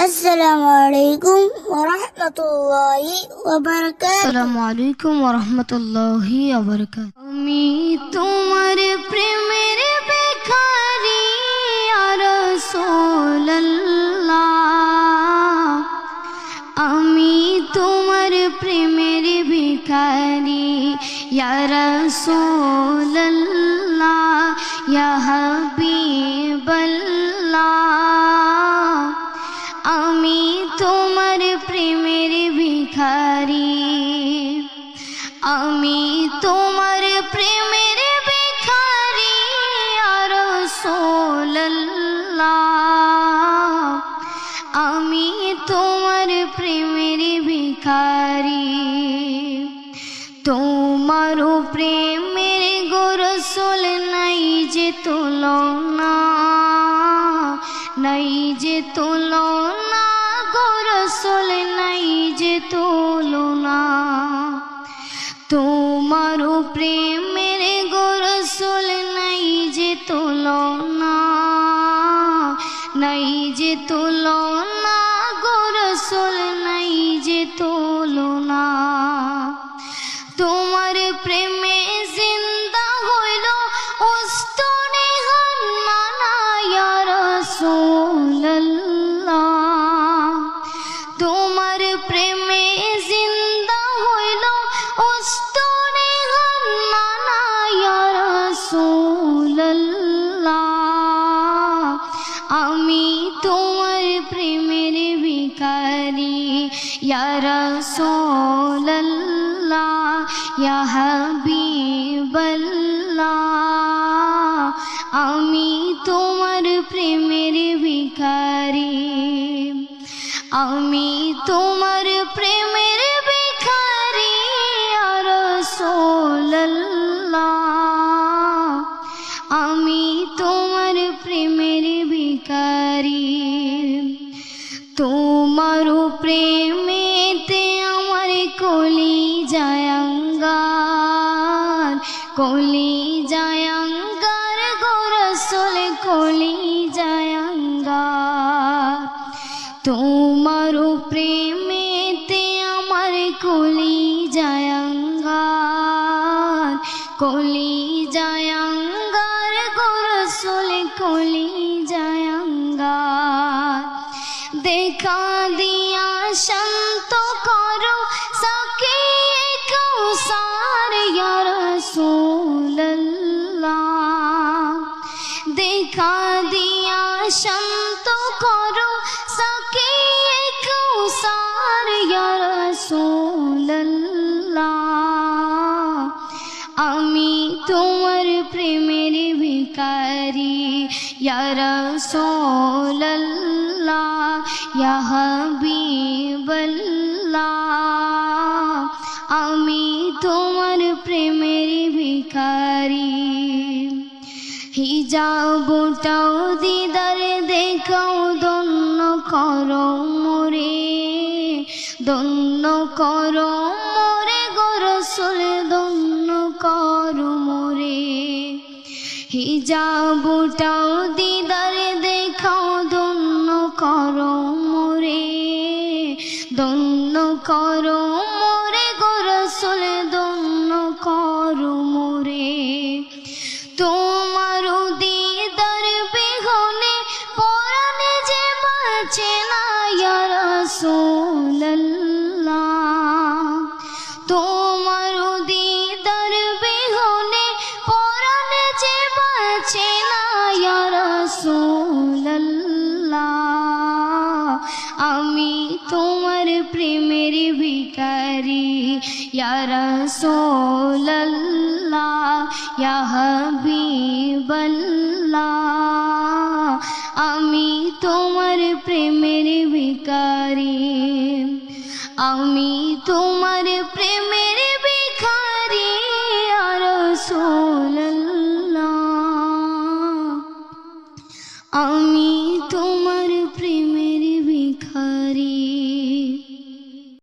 আসসালামু আলাইকুম ওয়া রাহমাতুল্লাহি ওয়া বারাকাতুহু। আসসালামু আলাইকুম ওয়া রাহমাতুল্লাহি ওয়া বারাকাতুহু। আমি তোমার প্রেমের ভিখারি ইয়া রাসূলুল্লাহ, আমি তোমার প্রেমের ভিখারি ইয়া রাসূলুল্লাহ, ইয়া হাবিবাল্লাহ, আমি তোমার প্রেমের ভিখারি, আমি তোমার প্রেমের ভিখারি ইয়া রাসূলুল্লাহ, আমি তোমার প্রেমের ভিখারি। তোমার প্রেমের গো রাসূল নাই যে তুলনা, নাই যে তুলনা গো রাসূল নাই যে তুলনা। তোমার প্রেমের গো রাসূল নাই যে তুলনা, নাই যে তুলনা গো রাসূল নাই যে তুলনা। তোমার প্রেমে জিন্দা হইল উস্তনে হান্নানা ইয়া রাসূলুল্লাহ, তোমার প্রেমে জিন্দা হইল উস্তনে হান্নানা ইয়া রাসূলুল্লাহ, আমি তোমার প্রেমের ভিখারি ইয়া রাসূলুল্লাহ, ইয়া হাবিবাল্লাহ, আমি তোমার প্রেমের ভিখারি, আমি তোমার প্রেমের ভিখারি ইয়া রাসূলুল্লাহ, আমি তোমার প্রেমের ভিখারি। তোমার প্রেমেতে আমার কলিজায় আঙ্গার, কলিজায় আঙ্গার গো রাসূল কলিজায় আঙ্গার। তোমার প্রেমেতে আমার কলিজায় আঙ্গার, কলিজায় আঙ্গার গো রাসূল কলিজায় আঙ্গার। দেখা দিয়া শান্ত করো সাকিয়ে কাউসার ইয়া রাসূলুল্লাহ, দেখা দিয়া শান্ত করো সাকিয়ে কাউসার ইয়া রাসূলুল্লাহ, আমি তোমার প্রেমের ভিখারি ইয়া রাসূলুল্লাহ, ইয়া হাবিবাল্লাহ, আমি তোমার প্রেমের ভিখারি। হিজাবটাও দিদার দেখাও ধন্য করো মোরে, ধন্য করো মোরে গো রাসূল ধন্য করো মোরে। হিজাবটাও দিদার দেখাও ধন্য করো মোরে, ধন্য করো মোরে গো রাসূল ধন্য করো মোরে। তোমার দিদার বিহনে পরাণে যে বাঁচে না ইয়া রাসূলুল্লাহ, তোমার দিদার বিহনে পরাণে যে বাঁচে না ইয়া রাসূলুল্লাহ, আমি তোমার প্রেমের ভিখারি ইয়া রাসূলুল্লাহ, ইয়া হাবিবাল্লাহ।